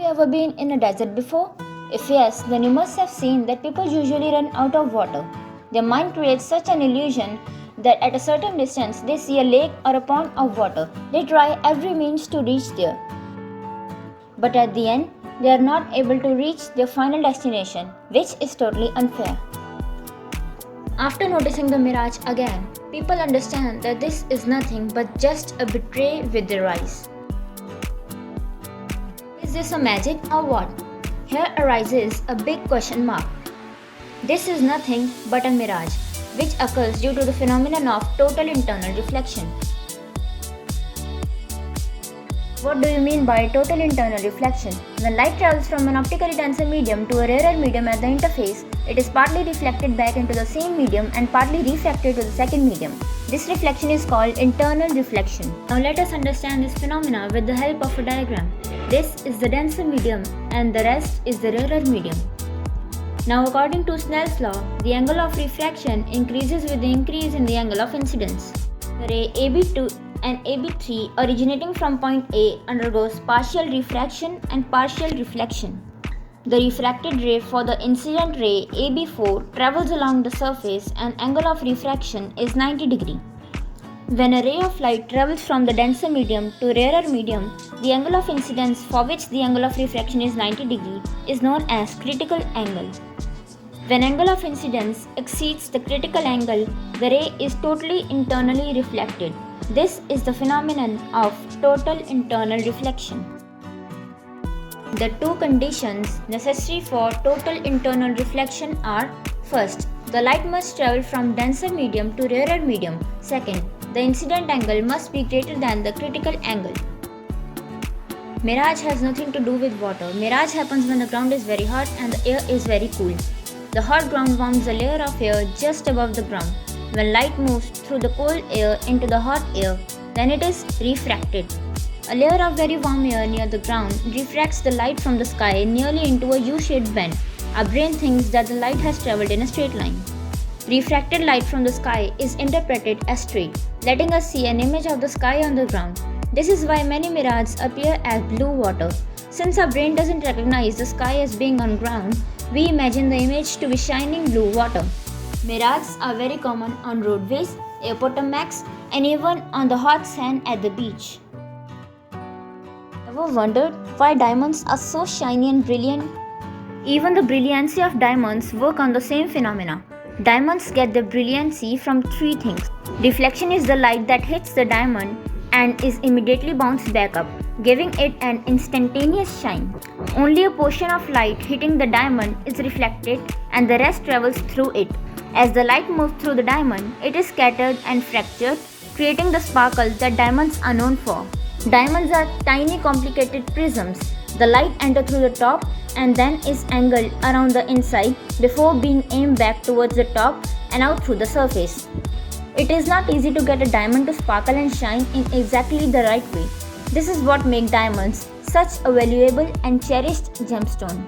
ever been in a desert before? If yes, then you must have seen that people usually run out of water. Their mind creates such an illusion that at a certain distance they see a lake or a pond of water. They try every means to reach there. But at the end, they are not able to reach their final destination, which is totally unfair. After noticing the mirage again, people understand that this is nothing but just a betray with their eyes. Is this a magic or what? Here arises a big question mark. This is nothing but a mirage, which occurs due to the phenomenon of total internal reflection. What do you mean by total internal reflection? When light travels from an optically denser medium to a rarer medium at the interface, it is partly reflected back into the same medium and partly refracted to the second medium. This reflection is called internal reflection. Now let us understand this phenomena with the help of a diagram. This is the denser medium and the rest is the rarer medium. Now according to Snell's law, the angle of refraction increases with the increase in the angle of incidence. The ray AB2 and AB3 originating from point A undergoes partial refraction and partial reflection. The refracted ray for the incident ray AB4 travels along the surface and angle of refraction is 90 degree. When a ray of light travels from the denser medium to rarer medium, the angle of incidence for which the angle of refraction is 90 degree is known as critical angle. When angle of incidence exceeds the critical angle, the ray is totally internally reflected. This is the phenomenon of total internal reflection. The two conditions necessary for total internal reflection are: first, the light must travel from denser medium to rarer medium. Second, the incident angle must be greater than the critical angle. Mirage has nothing to do with water. Mirage happens when the ground is very hot and the air is very cool. The hot ground warms a layer of air just above the ground. When light moves through the cold air into the hot air, then it is refracted. A layer of very warm air near the ground refracts the light from the sky nearly into a U-shaped bend. Our brain thinks that the light has traveled in a straight line. Refracted light from the sky is interpreted as straight, letting us see an image of the sky on the ground. This is why many mirages appear as blue water. Since our brain doesn't recognize the sky as being on ground, we imagine the image to be shining blue water. Mirages are very common on roadways, airport tarmacs, and even on the hot sand at the beach. Ever wondered why diamonds are so shiny and brilliant? Even the brilliancy of diamonds work on the same phenomena. Diamonds get their brilliancy from three things. Reflection is the light that hits the diamond and is immediately bounced back up, giving it an instantaneous shine. Only a portion of light hitting the diamond is reflected and the rest travels through it. As the light moves through the diamond, it is scattered and fractured, creating the sparkles that diamonds are known for. Diamonds are tiny complicated prisms. The light enters through the top and then is angled around the inside before being aimed back towards the top and out through the surface. It is not easy to get a diamond to sparkle and shine in exactly the right way. This is what makes diamonds such a valuable and cherished gemstone.